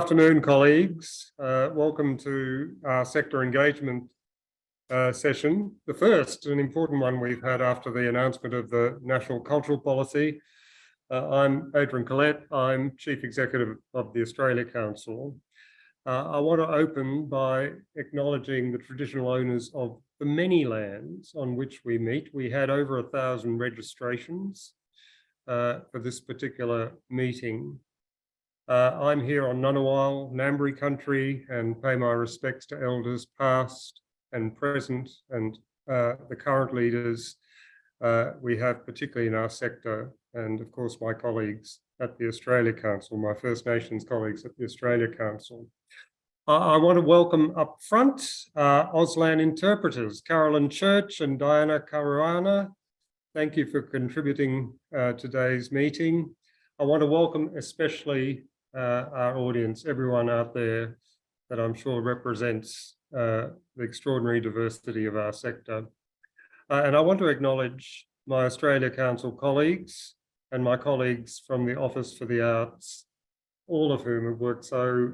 afternoon, colleagues. Welcome to our sector engagement session, the first, an important one we've had after the announcement of the National Cultural Policy. I'm Adrian Collette. I'm Chief Executive of the Australia Council. I want to open by acknowledging the traditional owners of the many lands on which we meet. We had over 1,000 registrations for this particular meeting. I'm here on Ngunnawal, Ngambri country, and pay my respects to elders past and present and the current leaders we have, particularly in our sector, and of course my colleagues at the Australia Council, my First Nations colleagues at the Australia Council. I want to welcome up front Auslan interpreters, Carolyn Church and Diana Caruana. Thank you for contributing today's meeting. I want to welcome especially our audience, everyone out there that I'm sure represents the extraordinary diversity of our sector. And I want to acknowledge my Australia Council colleagues and my colleagues from the Office for the Arts, all of whom have worked so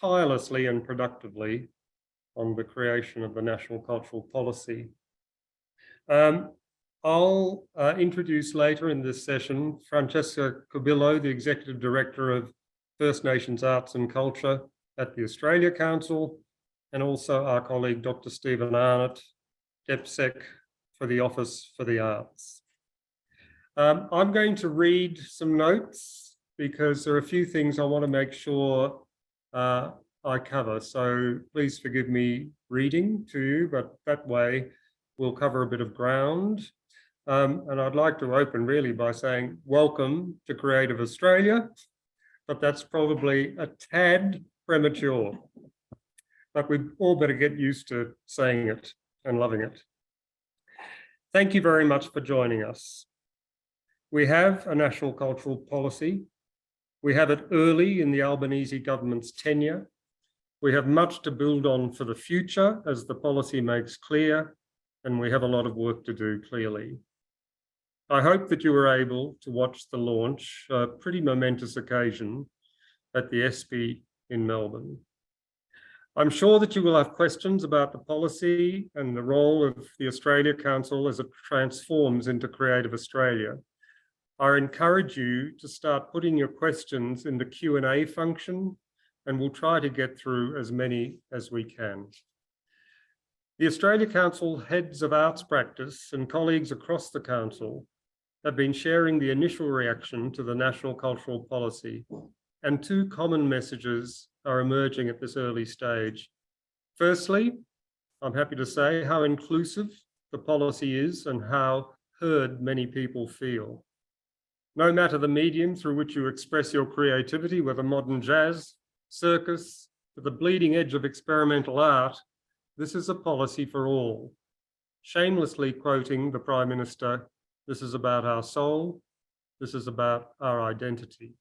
tirelessly and productively on the creation of the National Cultural Policy. I'll introduce later in this session Franchesca Cubillo, the Executive Director of First Nations Arts and Culture at the Australia Council, and also our colleague Dr. Stephen Arnott, DepSec for the Office for the Arts. I'm going to read some notes because there are a few things I want to make sure I cover. So please forgive me reading to you, but that way we'll cover a bit of ground. And I'd like to open really by saying welcome to Creative Australia, but that's probably a tad premature. But we all better get used to saying it and loving it. Thank you very much for joining us. We have a National Cultural Policy. We have it early in the Albanese government's tenure. We have much to build on for the future as the policy makes clear, and we have a lot of work to do clearly. I hope that you were able to watch the launch, a pretty momentous occasion at the ESPY in Melbourne. I'm sure that you will have questions about the policy and the role of the Australia Council as it transforms into Creative Australia. I encourage you to start putting your questions in the Q&A function, and we'll try to get through as many as we can. The Australia Council heads of arts practice and colleagues across the Council have been sharing the initial reaction to the National Cultural Policy, and two common messages are emerging at this early stage. Firstly, I'm happy to say how inclusive the policy is and how heard many people feel. No matter the medium through which you express your creativity, whether modern jazz, circus, to the bleeding edge of experimental art, this is a policy for all. Shamelessly quoting the Prime Minister, this is about our soul, this is about our identity.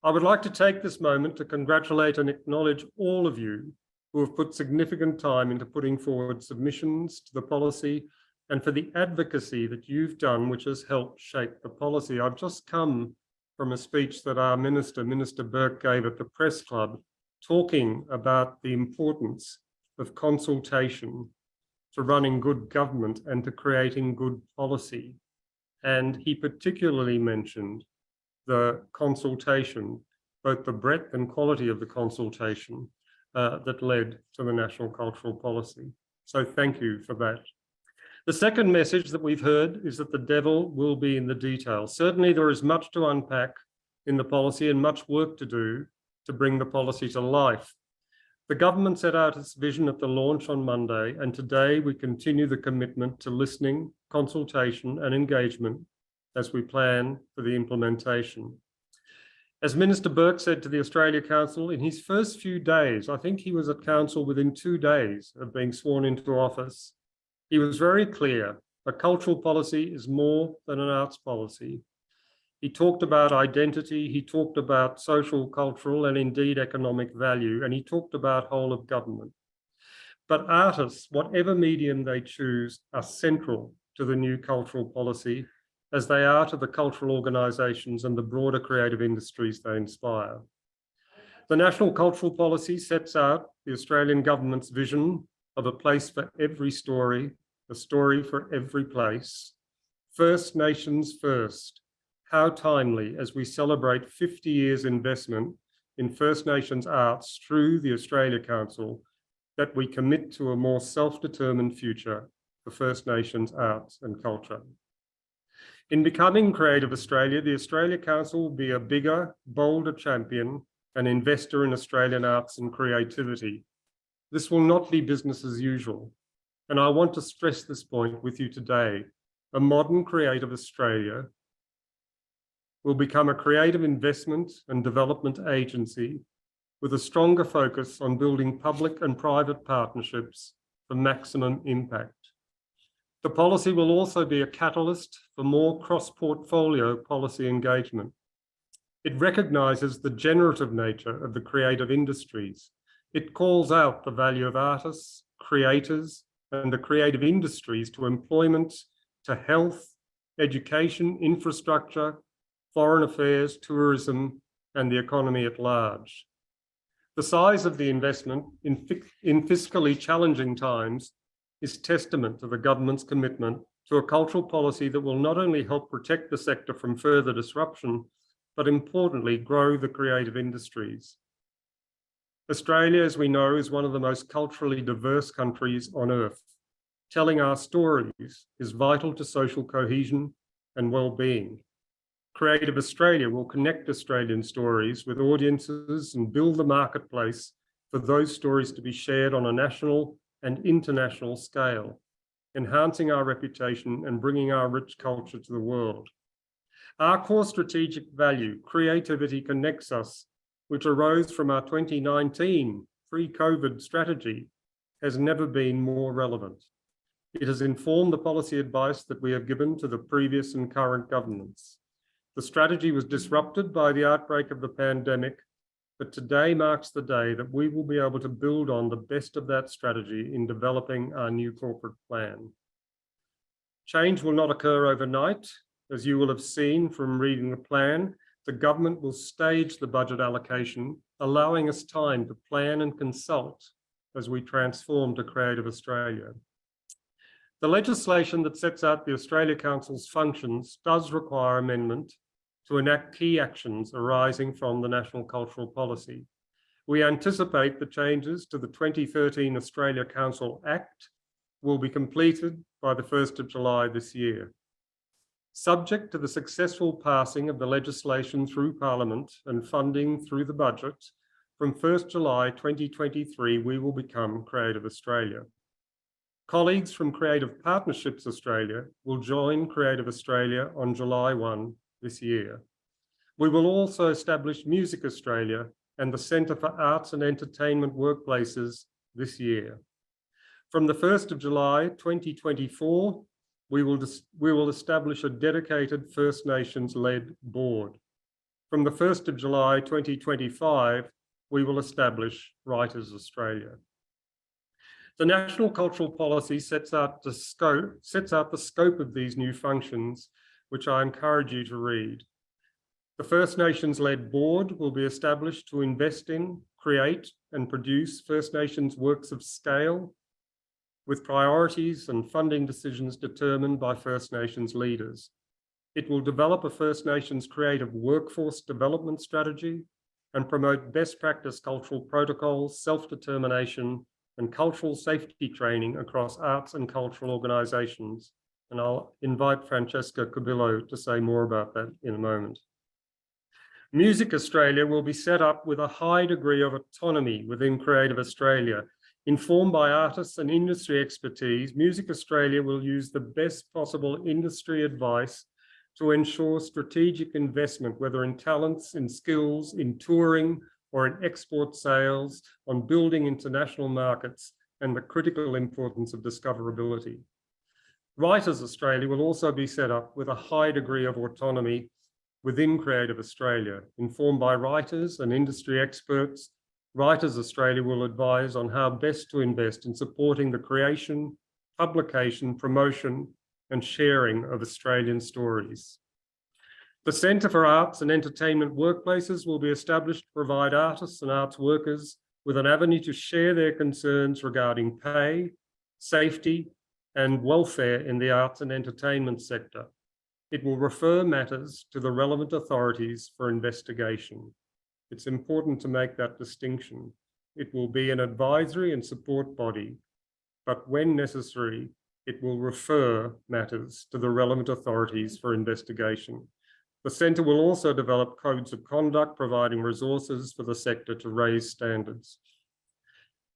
I would like to take this moment to congratulate and acknowledge all of you who have put significant time into putting forward submissions to the policy and for the advocacy that you've done, which has helped shape the policy. I've just come from a speech that our Minister Burke, gave at the Press Club, talking about the importance of consultation to running good government and to creating good policy. And he particularly mentioned the consultation, both the breadth and quality of the consultation that led to the National Cultural Policy. So thank you for that. The second message that we've heard is that the devil will be in the details. Certainly there is much to unpack in the policy and much work to do to bring the policy to life. The government set out its vision at the launch on Monday, and today we continue the commitment to listening, consultation and engagement as we plan for the implementation. As Minister Burke said to the Australia Council in his first few days, I think he was at Council within 2 days of being sworn into office, he was very clear, a cultural policy is more than an arts policy. He talked about identity, he talked about social, cultural, and indeed economic value, and he talked about whole of government. But artists, whatever medium they choose, are central to the new cultural policy, as they are to the cultural organisations and the broader creative industries they inspire. The National Cultural Policy sets out the Australian government's vision of a place for every story, a story for every place. First Nations first. How timely as we celebrate 50 years investment in First Nations arts through the Australia Council, that we commit to a more self-determined future for First Nations arts and culture. In becoming Creative Australia, the Australia Council will be a bigger, bolder champion and investor in Australian arts and creativity. This will not be business as usual. And I want to stress this point with you today. A modern Creative Australia will become a creative investment and development agency with a stronger focus on building public and private partnerships for maximum impact. The policy will also be a catalyst for more cross-portfolio policy engagement. It recognises the generative nature of the creative industries. It calls out the value of artists, creators, and the creative industries to employment, to health, education, infrastructure, foreign affairs, tourism, and the economy at large. The size of the investment in fiscally challenging times is testament to the government's commitment to a cultural policy that will not only help protect the sector from further disruption, but importantly, grow the creative industries. Australia, as we know, is one of the most culturally diverse countries on earth. Telling our stories is vital to social cohesion and well-being. Creative Australia will connect Australian stories with audiences and build the marketplace for those stories to be shared on a national and international scale, enhancing our reputation and bringing our rich culture to the world. Our core strategic value, creativity connects us, which arose from our 2019 pre-COVID strategy, has never been more relevant. It has informed the policy advice that we have given to the previous and current governments. The strategy was disrupted by the outbreak of the pandemic, but today marks the day that we will be able to build on the best of that strategy in developing our new corporate plan. Change will not occur overnight. As you will have seen from reading the plan, the government will stage the budget allocation, allowing us time to plan and consult as we transform to Creative Australia. The legislation that sets out the Australia Council's functions does require amendment to enact key actions arising from the National Cultural Policy. We anticipate the changes to the 2013 Australia Council Act will be completed by the 1st of July this year. Subject to the successful passing of the legislation through Parliament and funding through the budget, from 1st July 2023, we will become Creative Australia. Colleagues from Creative Partnerships Australia will join Creative Australia on July 1 this year. We will also establish Music Australia and the Centre for Arts and Entertainment Workplaces this year. From the 1st of July 2024, we will establish a dedicated First Nations-led board. From the 1st of July 2025, we will establish Writers Australia. The National Cultural Policy sets out the scope of these new functions, which I encourage you to read. The First Nations-led board will be established to invest in, create, and produce First Nations works of scale, with priorities and funding decisions determined by First Nations leaders. It will develop a First Nations creative workforce development strategy and promote best practice cultural protocols, self-determination, and cultural safety training across arts and cultural organisations. And I'll invite Franchesca Cubillo to say more about that in a moment. Music Australia will be set up with a high degree of autonomy within Creative Australia. Informed by artists and industry expertise, Music Australia will use the best possible industry advice to ensure strategic investment, whether in talents, in skills, in touring, or in export sales, on building international markets and the critical importance of discoverability. Writers Australia will also be set up with a high degree of autonomy within Creative Australia. Informed by writers and industry experts, Writers Australia will advise on how best to invest in supporting the creation, publication, promotion, and sharing of Australian stories. The Centre for Arts and Entertainment Workplaces will be established to provide artists and arts workers with an avenue to share their concerns regarding pay, safety, and welfare in the arts and entertainment sector. It will refer matters to the relevant authorities for investigation. It's important to make that distinction. It will be an advisory and support body, but when necessary, it will refer matters to the relevant authorities for investigation. The Centre will also develop codes of conduct, providing resources for the sector to raise standards.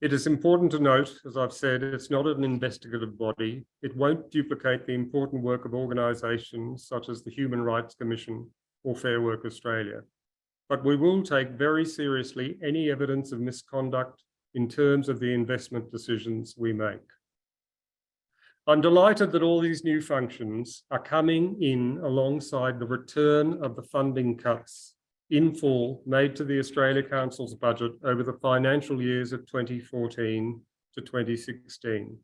It is important to note, as I've said, it's not an investigative body. It won't duplicate the important work of organisations such as the Human Rights Commission or Fair Work Australia. But we will take very seriously any evidence of misconduct in terms of the investment decisions we make. I'm delighted that all these new functions are coming in alongside the return of the funding cuts in full made to the Australia Council's budget over the financial years of 2014 to 2016.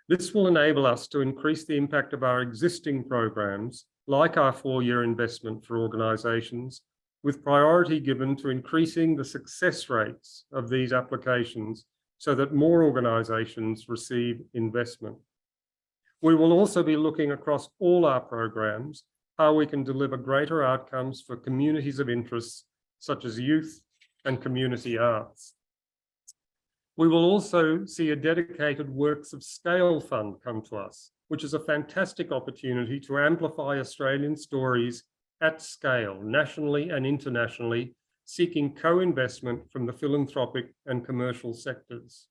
This will enable us to increase the impact of our existing programs, like our 4-year investment for organisations, with priority given to increasing the success rates of these applications so that more organisations receive investment. We will also be looking across all our programs how we can deliver greater outcomes for communities of interest, such as youth and community arts. We will also see a dedicated Works of Scale fund come to us, which is a fantastic opportunity to amplify Australian stories at scale, nationally and internationally, seeking co-investment from the philanthropic and commercial sectors.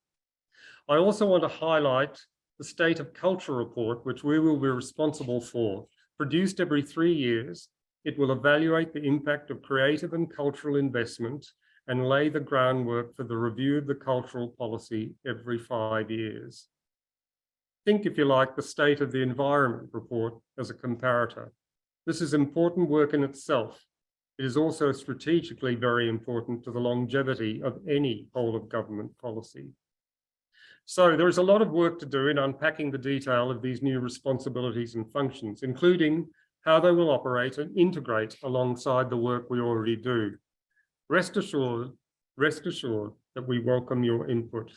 I also want to highlight the State of Culture report, which we will be responsible for. Produced every 3 years, it will evaluate the impact of creative and cultural investment and lay the groundwork for the review of the cultural policy every 5 years. Think, if you like, the State of the Environment report as a comparator. This is important work in itself. It is also strategically very important to the longevity of any whole of government policy. So there is a lot of work to do in unpacking the detail of these new responsibilities and functions, including how they will operate and integrate alongside the work we already do. Rest assured that we welcome your input.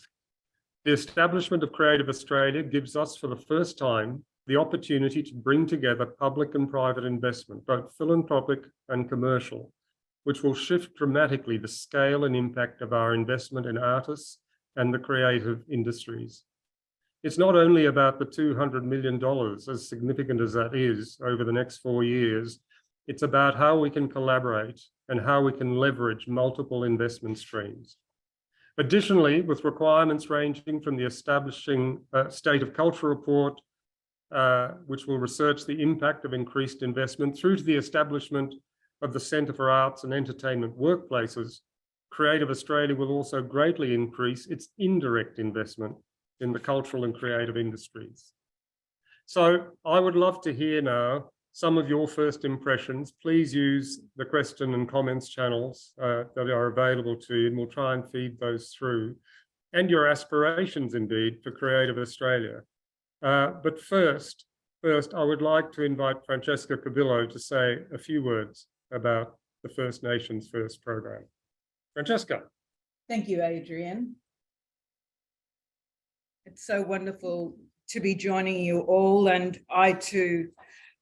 The establishment of Creative Australia gives us, for the first time, the opportunity to bring together public and private investment, both philanthropic and commercial, which will shift dramatically the scale and impact of our investment in artists and the creative industries. It's not only about the $200 million, as significant as that is, over the next 4 years, it's about how we can collaborate and how we can leverage multiple investment streams. Additionally, with requirements ranging from the establishing State of Culture report, which will research the impact of increased investment, through to the establishment of the Centre for Arts and Entertainment Workplaces, Creative Australia will also greatly increase its indirect investment in the cultural and creative industries. So I would love to hear now some of your first impressions. Please use the question and comments channels that are available to you, and we'll try and feed those through, and your aspirations indeed for Creative Australia. But first, I would like to invite Franchesca Cubillo to say a few words about the First Nations First program. Franchesca. Thank you, Adrian. It's so wonderful to be joining you all, and I too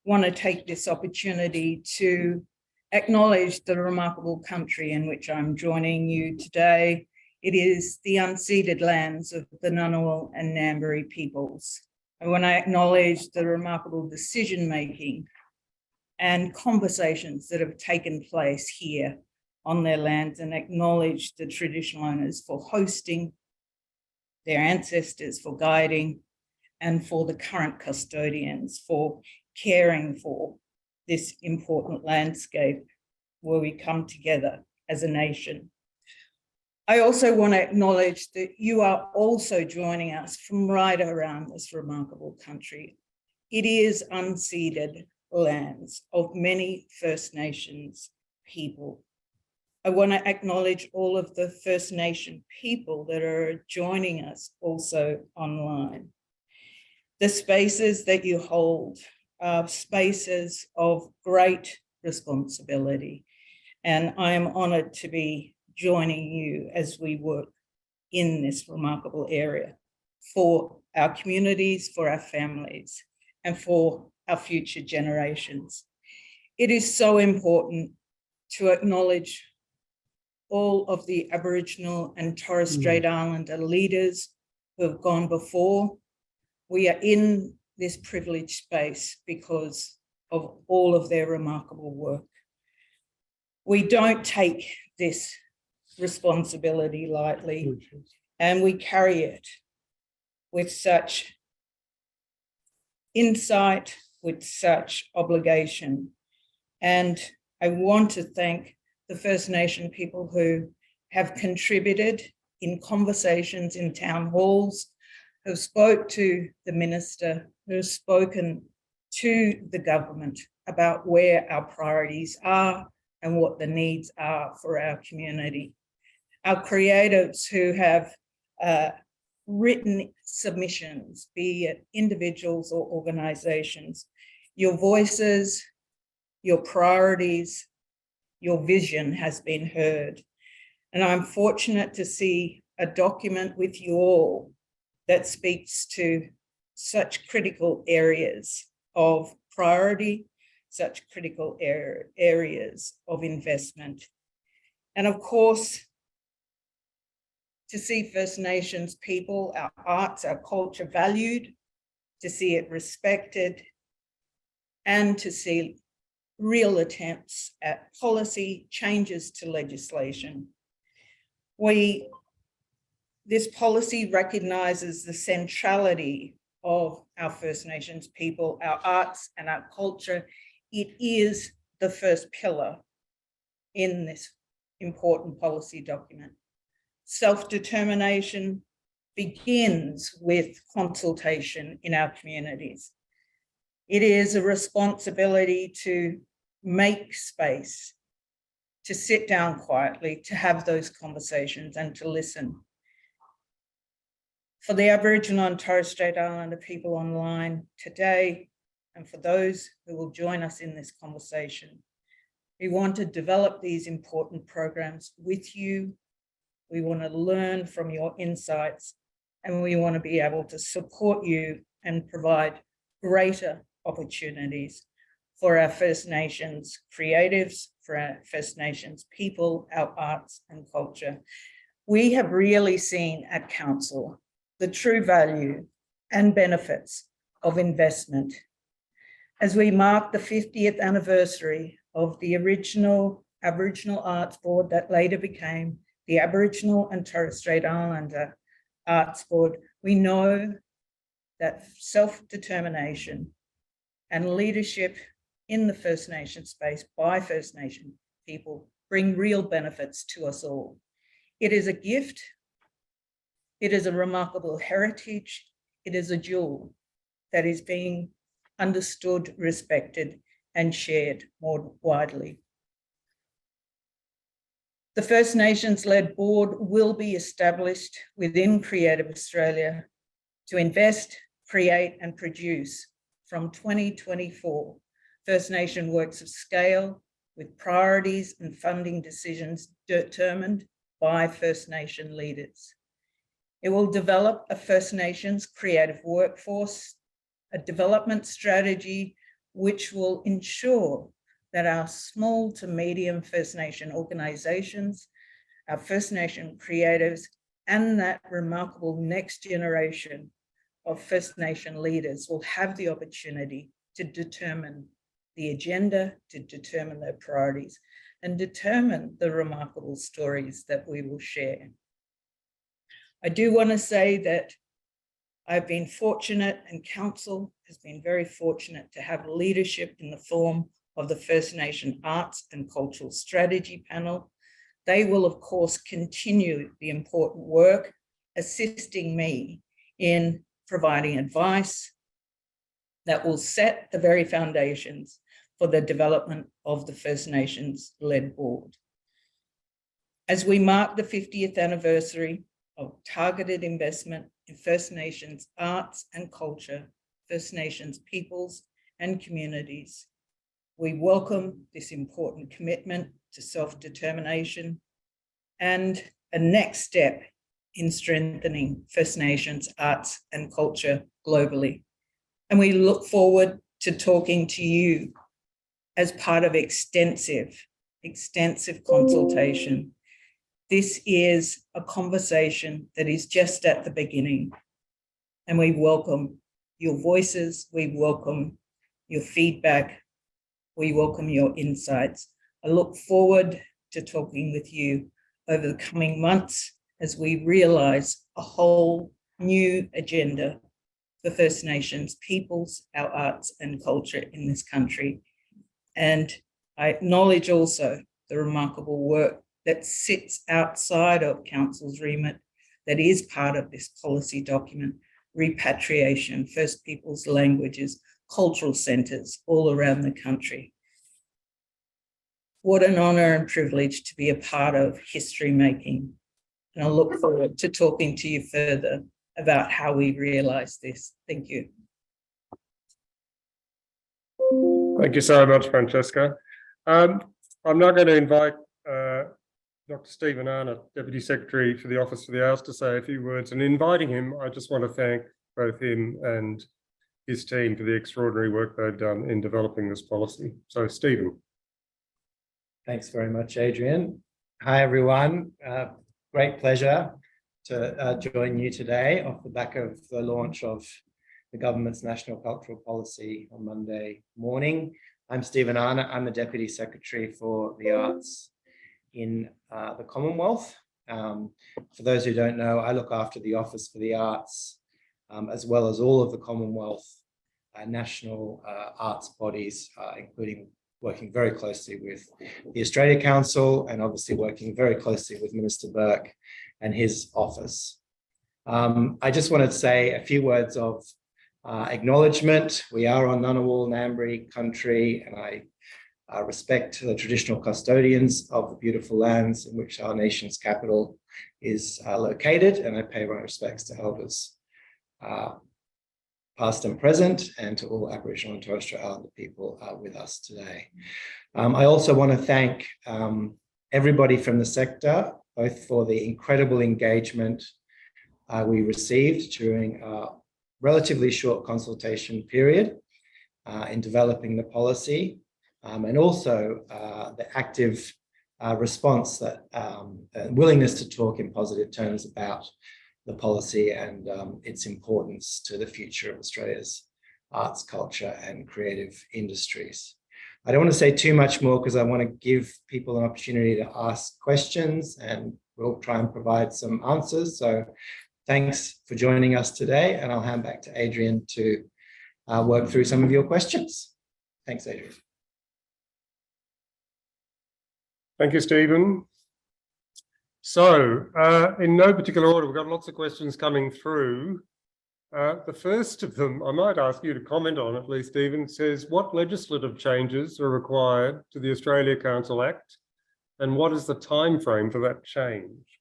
want to take this opportunity to acknowledge the remarkable country in which I'm joining you today. It is the unceded lands of the Ngunnawal and Ngambri peoples. I want to acknowledge the remarkable decision-making and conversations that have taken place here on their lands, and acknowledge the traditional owners for hosting, their ancestors for guiding, and for the current custodians for caring for this important landscape where we come together as a nation. I also want to acknowledge that you are also joining us from right around this remarkable country. It is unceded lands of many First Nations people. I want to acknowledge all of the First Nation people that are joining us also online. The spaces that you hold are spaces of great responsibility. And I am honoured to be joining you as we work in this remarkable area for our communities, for our families, and for our future generations. It is so important to acknowledge all of the Aboriginal and Torres Strait Islander leaders who have gone before. We are in this privileged space because of all of their remarkable work. We don't take this responsibility lightly, and we carry it with such insight, with such obligation. And I want to thank the First Nation people who have contributed in conversations in town halls, who spoke to the minister, who have spoken to the government about where our priorities are and what the needs are for our community. Our creatives who have written submissions, be it individuals or organisations, your voices, your priorities, your vision has been heard. And I'm fortunate to see a document with you all that speaks to such critical areas of priority, such critical areas of investment. And of course, to see First Nations people, our arts, our culture valued, to see it respected, and to see real attempts at policy changes to legislation. This policy recognises the centrality of our First Nations people, our arts and our culture. It is the first pillar in this important policy document. Self-determination begins with consultation in our communities. It is a responsibility to make space, to sit down quietly, to have those conversations and to listen. For the Aboriginal and Torres Strait Islander people online today, and for those who will join us in this conversation, we want to develop these important programs with you. We want to learn from your insights, and we want to be able to support you and provide greater opportunities for our First Nations creatives, for our First Nations people, our arts and culture. We have really seen at Council the true value and benefits of investment. As we mark the 50th anniversary of the original Aboriginal Arts Board that later became the Aboriginal and Torres Strait Islander Arts Board, we know that self-determination and leadership in the First Nation space by First Nation people bring real benefits to us all. It is a gift. It is a remarkable heritage. It is a jewel that is being understood, respected, and shared more widely. The First Nations-led board will be established within Creative Australia to invest, create, and produce from 2024 First Nation works of scale with priorities and funding decisions determined by First Nation leaders. It will develop a First Nations creative workforce, a development strategy which will ensure that our small to medium First Nation organisations, our First Nation creatives, and that remarkable next generation of First Nation leaders will have the opportunity to determine the agenda, to determine their priorities, and determine the remarkable stories that we will share. I do want to say that I've been fortunate, and Council has been very fortunate to have leadership in the form of the First Nation Arts and Cultural Strategy Panel. They will, of course, continue the important work, assisting me in providing advice that will set the very foundations for the development of the First Nations-led board. As we mark the 50th anniversary of targeted investment in First Nations arts and culture, First Nations peoples and communities, We welcome this important commitment to self-determination and a next step in strengthening First Nations arts and culture globally. And we look forward to talking to you as part of extensive consultation. This is a conversation that is just at the beginning, and we welcome your voices, we welcome your feedback, we welcome your insights. I look forward to talking with you over the coming months as we realise a whole new agenda for First Nations peoples, our arts and culture in this country. And I acknowledge also the remarkable work that sits outside of Council's remit that is part of this policy document: repatriation, First Peoples languages, cultural centres all around the country. What an honour and privilege to be a part of history making. And I look forward to talking to you further about how we realise this. Thank you. Thank you so much, Franchesca. I'm now going to invite Dr. Stephen Arnott, Deputy Secretary for the Office for the Arts, to say a few words. And inviting him, I just want to thank both him and his team for the extraordinary work they've done in developing this policy. So, Stephen. Thanks very much, Adrian. Hi, everyone. Great pleasure to join you today off the back of the launch of the government's National Cultural Policy on Monday morning. I'm Stephen Arnott. I'm the Deputy Secretary for the Arts in the Commonwealth. For those who don't know, I look after the Office for the Arts, as well as all of the Commonwealth national arts bodies, including working very closely with the Australia Council and obviously working very closely with Minister Burke and his office. I just wanted to say a few words of acknowledgement. We are on Ngunnawal Ngambri country, and I respect the traditional custodians of the beautiful lands in which our nation's capital is located, and I pay my respects to elders past and present, and to all Aboriginal and Torres Strait Islander people with us today. I also want to thank everybody from the sector, both for the incredible engagement we received during our relatively short consultation period in developing the policy, and also the active response that willingness to talk in positive terms about the policy and its importance to the future of Australia's arts, culture and creative industries. I don't want to say too much more because I want to give people an opportunity to ask questions, and we'll try and provide some answers. So thanks for joining us today, and I'll hand back to Adrian to work through some of your questions. Thanks, Adrian. Thank you, Stephen. So, in no particular order, we've got lots of questions coming through. The first of them, I might ask you to comment on at least, Stephen, says, what legislative changes are required to the Australia Council Act, and what is the time frame for that change?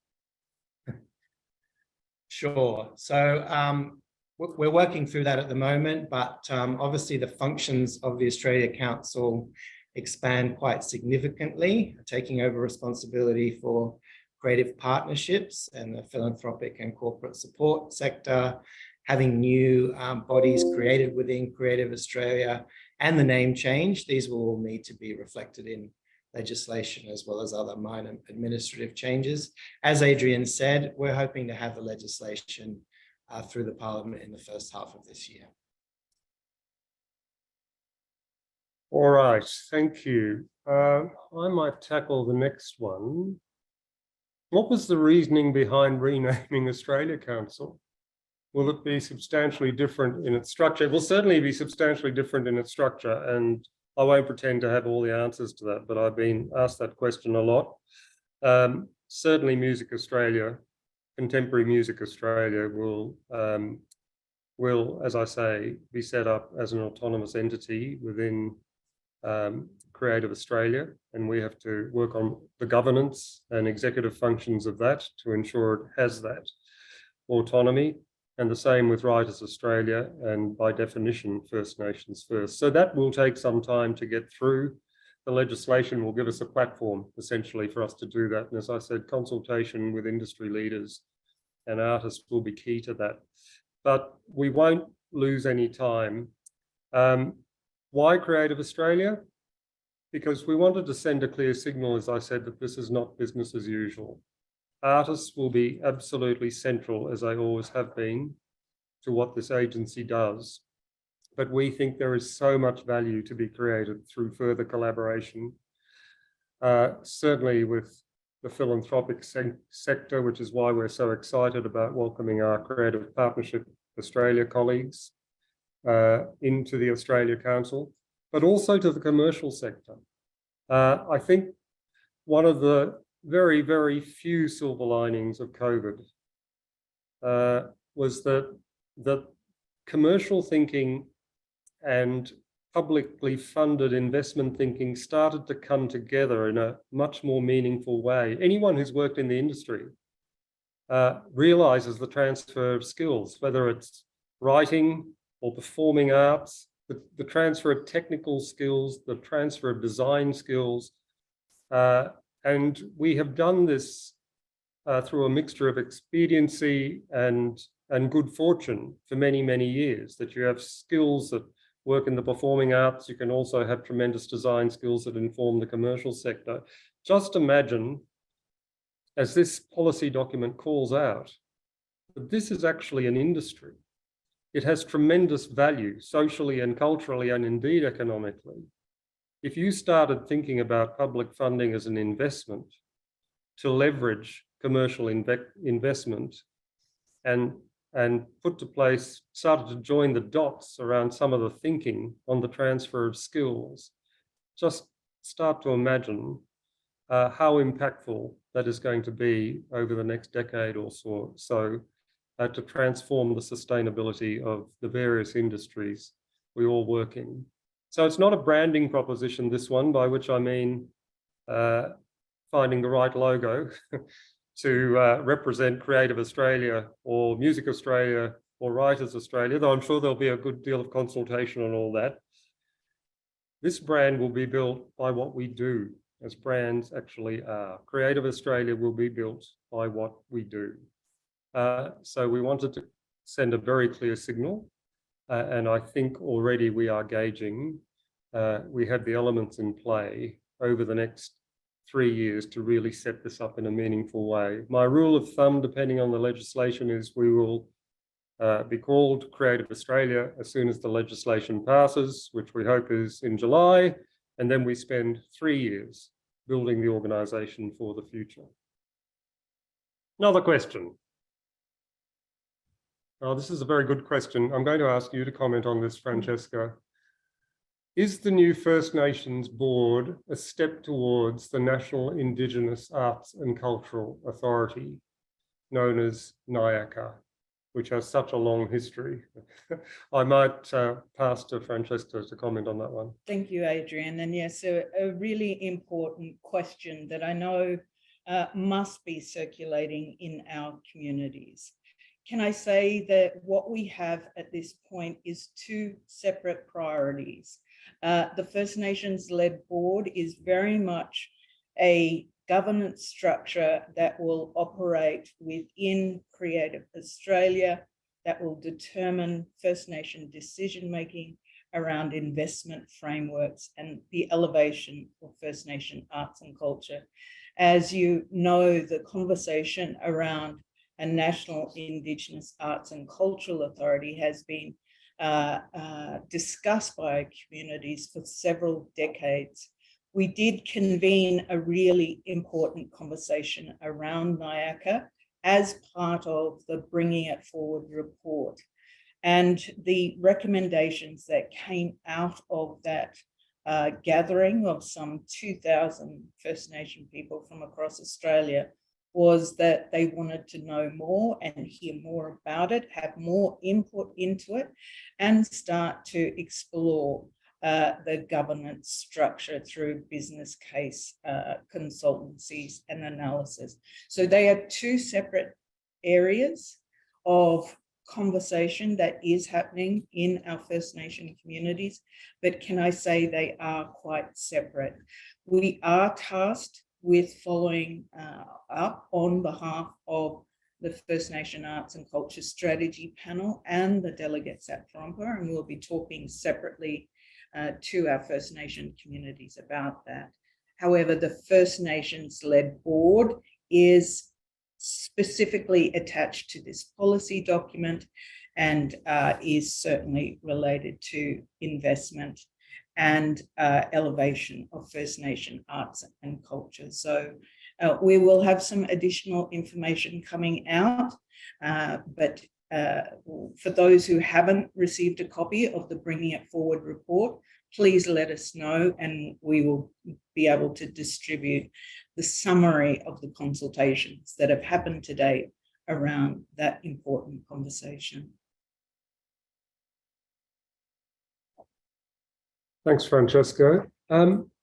Sure. So we're working through that at the moment, but obviously the functions of the Australia Council expand quite significantly, taking over responsibility for creative partnerships and the philanthropic and corporate support sector, having new bodies created within Creative Australia, and the name change. These will all need to be reflected in legislation as well as other minor administrative changes. As Adrian said, we're hoping to have the legislation through the Parliament in the first half of this year. All right, thank you. I might tackle the next one. What was the reasoning behind renaming Australia Council? Will it be substantially different in its structure? It will certainly be substantially different in its structure, and I won't pretend to have all the answers to that, but I've been asked that question a lot. Certainly Music Australia, Contemporary Music Australia will, as I say, be set up as an autonomous entity within Creative Australia, and we have to work on the governance and executive functions of that to ensure it has that autonomy. and the same with Writers Australia, and by definition, First Nations First. So that will take some time to get through. The legislation will give us a platform, essentially, for us to do that. And as I said, consultation with industry leaders and artists will be key to that. But we won't lose any time. Why Creative Australia? Because we wanted to send a clear signal, as I said, that this is not business as usual. Artists will be absolutely central, as they always have been, to what this agency does. But we think there is so much value to be created through further collaboration, certainly with the philanthropic sector, which is why we're so excited about welcoming our Creative Partnership Australia colleagues into the Australia Council, but also to the commercial sector. I think one of the very, very few silver linings of COVID was that commercial thinking and publicly funded investment thinking started to come together in a much more meaningful way. Anyone who's worked in the industry realizes the transfer of skills, whether it's writing or performing arts, the transfer of technical skills, the transfer of design skills. And we have done this through a mixture of expediency and good fortune for many, many years, that you have skills that work in the performing arts. You can also have tremendous design skills that inform the commercial sector. Just imagine, as this policy document calls out, that this is actually an industry. It has tremendous value socially and culturally and indeed economically. If you started thinking about public funding as an investment to leverage commercial investment and put to place, started to join the dots around some of the thinking on the transfer of skills, just start to imagine how impactful that is going to be over the next decade or so to transform the sustainability of the various industries we all work in. So it's not a branding proposition, this one, by which I mean finding the right logo to represent Creative Australia or Music Australia or Writers Australia, though I'm sure there'll be a good deal of consultation on all that. This brand will be built by what we do, as brands actually are. Creative Australia will be built by what we do. So we wanted to send a very clear signal, and I think already we are gauging, we have the elements in play over the next 3 years to really set this up in a meaningful way. My rule of thumb, depending on the legislation, is we will be called Creative Australia as soon as the legislation passes, which we hope is in July, and then we spend 3 years building the organisation for the future. Another question. Oh, this is a very good question. I'm going to ask you to comment on this, Franchesca. Is the new First Nations board a step towards the National Indigenous Arts and Cultural Authority, known as NIACA, which has such a long history? I might pass to Franchesca to comment on that one. Thank you, Adrian. And yes, a really important question that I know must be circulating in our communities. Can I say that what we have at this point is two separate priorities? The First Nations-led board is very much a governance structure that will operate within Creative Australia, that will determine First Nation decision-making around investment frameworks and the elevation of First Nation arts and culture. As you know, the conversation around a National Indigenous Arts and Cultural Authority has been discussed by communities for several decades. We did convene a really important conversation around NIACA as part of the Bringing It Forward report. And the recommendations that came out of that gathering of some 2,000 First Nation people from across Australia was that they wanted to know more and hear more about it, have more input into it, and start to explore the governance structure through business case consultancies and analysis. So they are two separate areas of conversation that is happening in our First Nation communities, but can I say they are quite separate. We are tasked with following up on behalf of the First Nation Arts and Culture Strategy Panel and the delegates at Whampoa, and we'll be talking separately to our First Nation communities about that. However, the First Nations-led board is specifically attached to this policy document and is certainly related to investment and elevation of First Nation arts and culture. So we will have some additional information coming out, but for those who haven't received a copy of the Bringing It Forward report, please let us know and we will be able to distribute the summary of the consultations that have happened today around that important conversation. Thanks, Franchesca.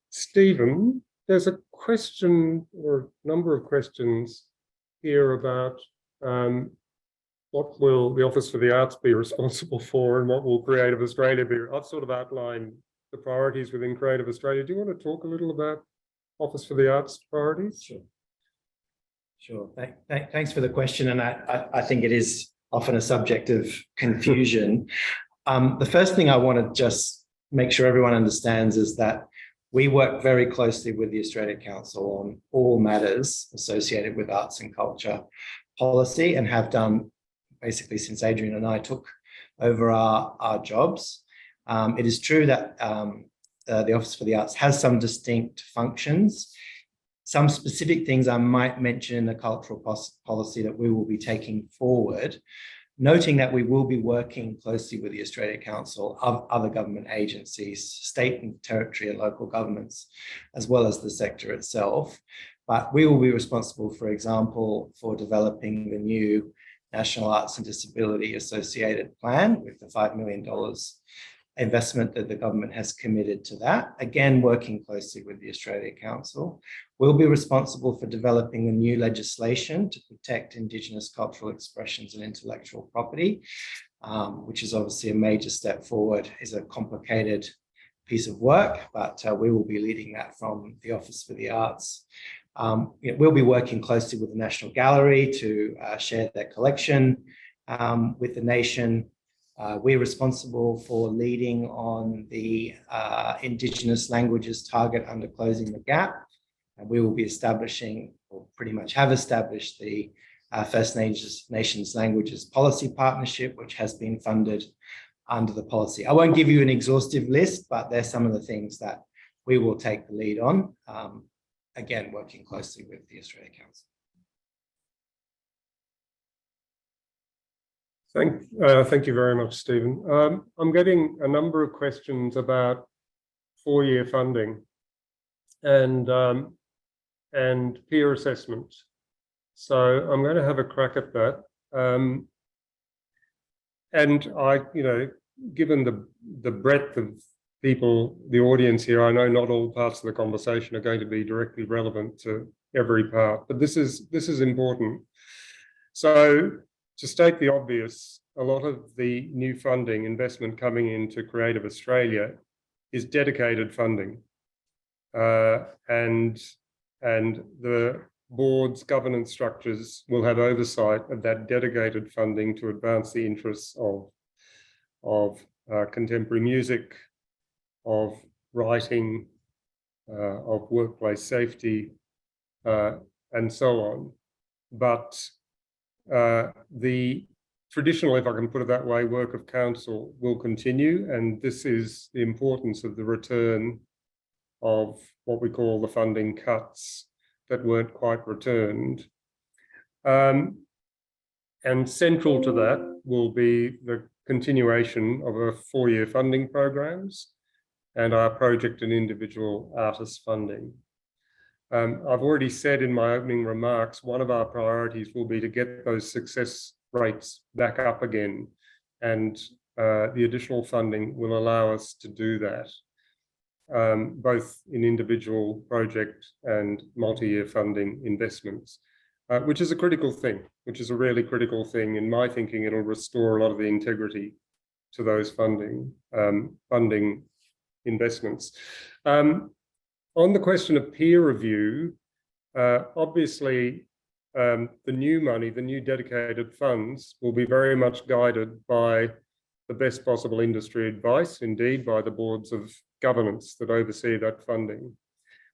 Stephen, there's a question or a number of questions here about what will the Office for the Arts be responsible for and what will Creative Australia be? I've sort of outlined the priorities within Creative Australia. Do you want to talk a little about Office for the Arts priorities? Sure. Thanks for the question. And I think it is often a subject of confusion. The first thing I want to just make sure everyone understands is that we work very closely with the Australia Council on all matters associated with arts and culture policy and have done basically since Adrian and I took over our jobs. It is true that the Office for the Arts has some distinct functions. Some specific things I might mention in the cultural policy that we will be taking forward, noting that we will be working closely with the Australia Council, other government agencies, state and territory and local governments, as well as the sector itself. But we will be responsible, for example, for developing the new National Arts and Disability Associated Plan with the $5 million investment that the government has committed to that. Again, working closely with the Australia Council. We'll be responsible for developing the new legislation to protect Indigenous cultural expressions and intellectual property, which is obviously a major step forward. It's a complicated piece of work, but we will be leading that from the Office for the Arts. We'll be working closely with the National Gallery to share their collection with the nation. We're responsible for leading on the Indigenous languages target under Closing the Gap. And we will be establishing, or pretty much have established, the First Nations Languages Policy Partnership, which has been funded under the policy. I won't give you an exhaustive list, but there's some of the things that we will take the lead on, again, working closely with the Australia Council. Thank you very much, Stephen. I'm getting a number of questions about four-year funding and peer assessment. So I'm going to have a crack at that. And I, given the breadth of people, the audience here, I know not all parts of the conversation are going to be directly relevant to every part, but this is important. So to state the obvious, a lot of the new funding investment coming into Creative Australia is dedicated funding. And the board's governance structures will have oversight of that dedicated funding to advance the interests of contemporary music, of writing, of workplace safety, and so on. But the traditional, if I can put it that way, work of council will continue, and this is the importance of the return of what we call the funding cuts that weren't quite returned. And central to that will be the continuation of our four-year funding programs and our project and individual artist funding. I've already said in my opening remarks, one of our priorities will be to get those success rates back up again, and the additional funding will allow us to do that, both in individual project and multi-year funding investments. which is a critical thing, which is a really critical thing. In my thinking, it'll restore a lot of the integrity to those funding investments. On the question of peer review, obviously, the new money, the new dedicated funds will be very much guided by the best possible industry advice, indeed by the boards of governance that oversee that funding.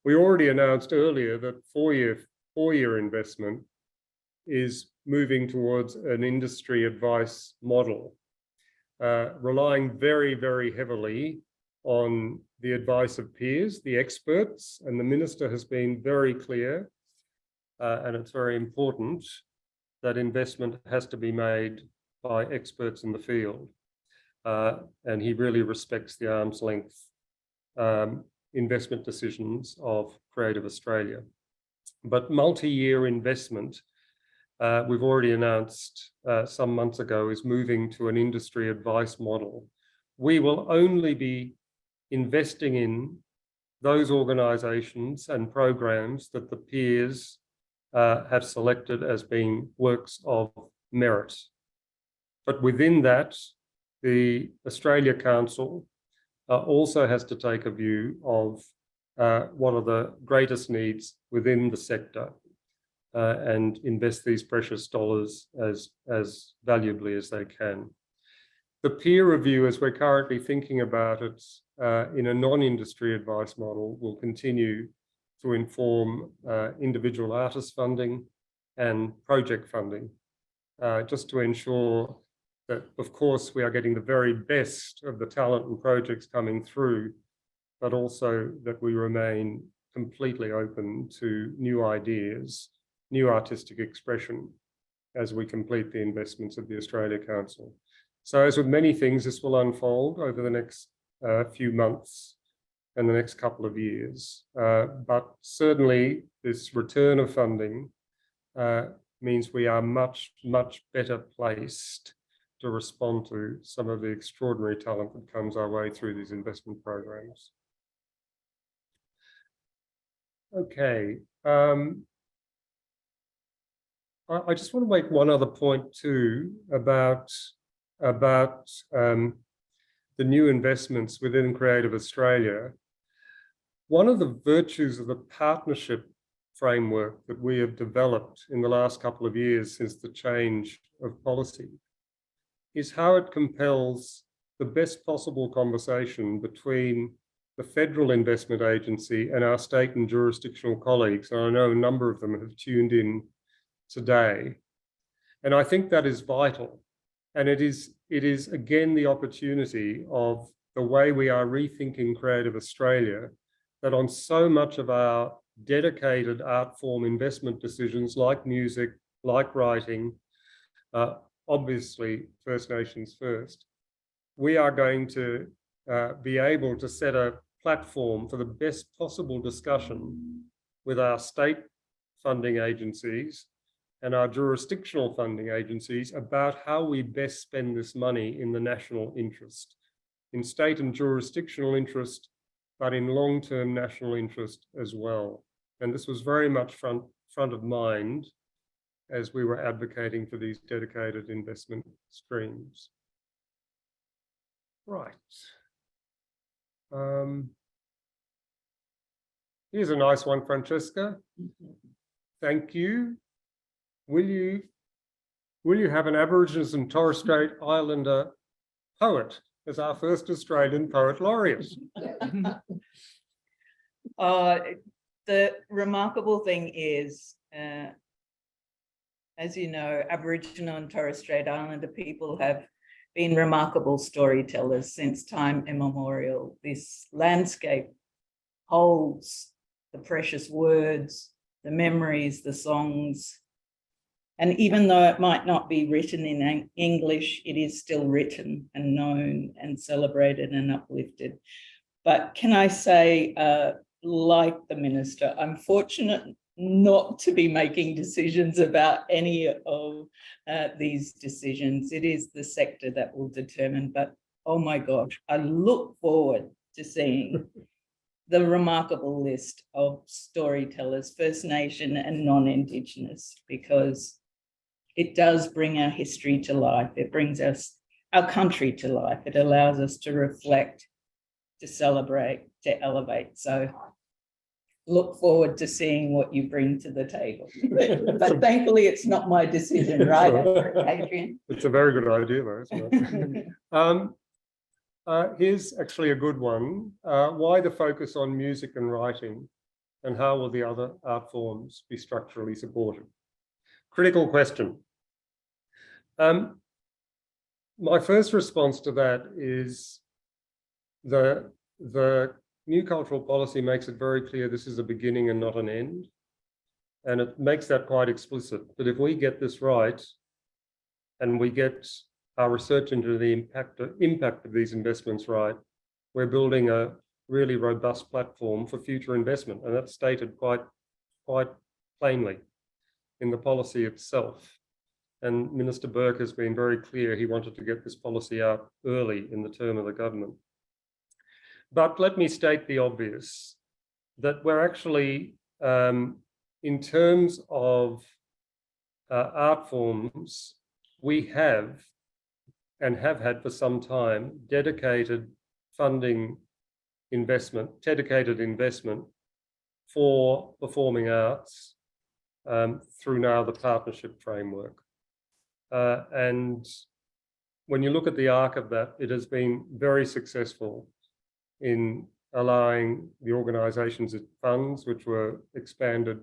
We already announced earlier that four-year investment is moving towards an industry advice model, relying very, very heavily on the advice of peers, the experts, and the Minister has been very clear, and it's very important that investment has to be made by experts in the field. And he really respects the arm's length investment decisions of Creative Australia. But multi-year investment, we've already announced some months ago, is moving to an industry advice model. We will only be investing in those organisations and programs that the peers have selected as being works of merit. But within that, the Australia Council also has to take a view of what are the greatest needs within the sector and invest these precious dollars as valuably as they can. The peer review, as we're currently thinking about it, in a non-industry advice model, will continue to inform individual artist funding and project funding, just to ensure that, of course, we are getting the very best of the talent and projects coming through, but also that we remain completely open to new ideas, new artistic expression as we complete the investments of the Australia Council. So as with many things, this will unfold over the next few months and the next couple of years. But certainly this return of funding means we are much, much better placed to respond to some of the extraordinary talent that comes our way through these investment programs. Okay. I just want to make one other point too about the new investments within Creative Australia. One of the virtues of the partnership framework that we have developed in the last couple of years since the change of policy is how it compels the best possible conversation between the Federal Investment Agency and our state and jurisdictional colleagues. And I know a number of them have tuned in today. And I think that is vital. And it is again the opportunity of the way we are rethinking Creative Australia, that on so much of our dedicated art form investment decisions, like music, like writing, obviously First Nations first, we are going to be able to set a platform for the best possible discussion with our state funding agencies and our jurisdictional funding agencies about how we best spend this money in the national interest, in state and jurisdictional interest, but in long-term national interest as well. And this was very much front of mind as we were advocating for these dedicated investment streams. Right. Here's a nice one, Franchesca. Thank you. Will you have an Aborigines and Torres Strait Islander poet as our first Australian poet laureate? The remarkable thing is, as you know, Aboriginal and Torres Strait Islander people have been remarkable storytellers since time immemorial. This landscape holds the precious words, the memories, the songs. And even though it might not be written in English, it is still written and known and celebrated and uplifted. But can I say, like the Minister, I'm fortunate not to be making decisions about any of these decisions. It is the sector that will determine, but oh my gosh, I look forward to seeing the remarkable list of storytellers, First Nation and non-Indigenous, because it does bring our history to life. It brings our country to life. It allows us to reflect, to celebrate, to elevate. So look forward to seeing what you bring to the table. But thankfully, it's not my decision, right, Adrian? It's a very good idea, though, isn't it? Here's actually a good one. Why the focus on music and writing, and how will the other art forms be structurally supported? Critical question. My first response to that is the new cultural policy makes it very clear this is a beginning and not an end. And it makes that quite explicit. But if we get this right, and we get our research into the impact of these investments right, we're building a really robust platform for future investment. And that's stated quite plainly in the policy itself. And Minister Burke has been very clear he wanted to get this policy out early in the term of the government. But let me state the obvious, that we're actually, in terms of art forms, we have and have had for some time dedicated funding investment, dedicated investment for performing arts through now the partnership framework. And when you look at the arc of that, it has been very successful in allowing the organisations it funds, which were expanded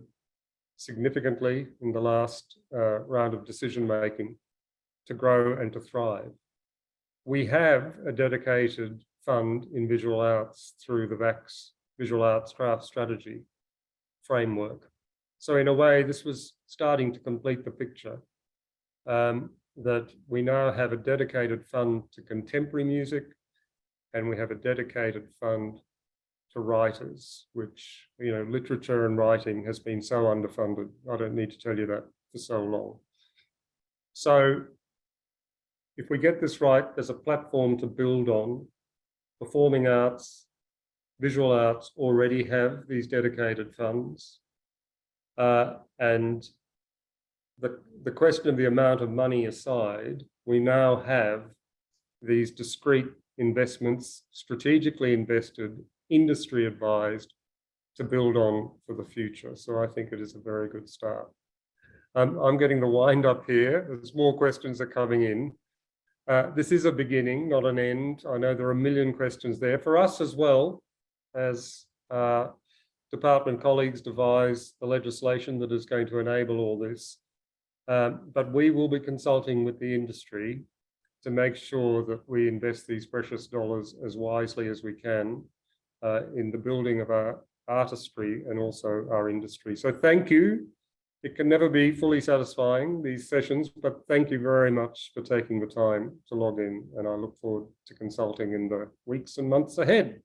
significantly in the last round of decision making, to grow and to thrive. We have a dedicated fund in visual arts through the VAC's Visual Arts Craft Strategy framework. So in a way, this was starting to complete the picture, that we now have a dedicated fund to contemporary music, and we have a dedicated fund to writers, which, you know, literature and writing has been so underfunded. I don't need to tell you that for so long. So if we get this right, there's a platform to build on. Performing arts, visual arts already have these dedicated funds. And the question of the amount of money aside, we now have these discrete investments, strategically invested, industry advised, to build on for the future. So I think it is a very good start. I'm getting the wind up here. There's more questions are coming in. This is a beginning, not an end. I know there are a million questions there for us as well, as department colleagues devise the legislation that is going to enable all this. But we will be consulting with the industry to make sure that we invest these precious dollars as wisely as we can in the building of our artistry and also our industry. So thank you. It can never be fully satisfying, these sessions, but thank you very much for taking the time to log in, and I look forward to consulting in the weeks and months ahead.